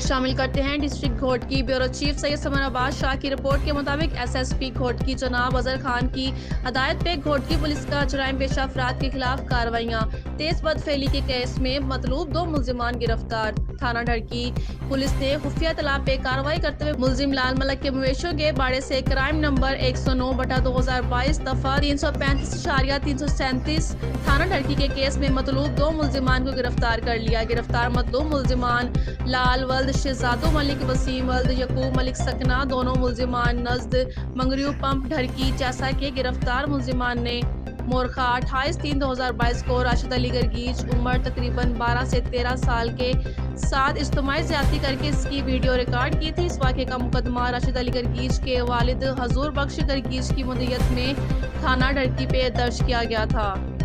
शामिल करते हैं district Ghotki bureau chief Syed summer Abbas Shah की रिपोर्ट के मुताबिक एसएसपी घोटकी जनाब अजहर खान की हदायत पे घोटकी पुलिस का जराइम पेशा अफराद के खिलाफ कार्रवाइयाँ। तेज बदफेली के केस में मतलूब 2 मुल्जिमान गिरफ्तार। थाना ढड़की पुलिस ने खुफिया तला पे कार्रवाई करते हुए मुलजिम लाल मलक के मवेशियों के बाड़े से क्राइम नंबर 109/2022 दफा 335/337 थाना ढड़की के केस में मतलूब 2 मुल्जिमान को गिरफ्तार कर लिया। गिरफ्तार मतलूब मुल्जिमान लाल वल्द शहजादो मलिक वसीम वल्द यकूब मलिक सकना दोनों मुल्जिमान नजद मंगरियो पंप ढड़की जैसा के गिरफ्तार मुल्जिमान ने मोरखा 28/3/2022 को राशिद अली गर्गीज उम्र तकरीबन 12 से 13 साल के साथ इज्तिमाई ज्यादती करके इसकी वीडियो रिकॉर्ड की थी। इस वाक़े का मुकदमा राशिद अली गर्गीज के वालिद हजूर बख्श गर्गीज की मुद्दत में थाना ढड़की पे दर्ज किया गया था।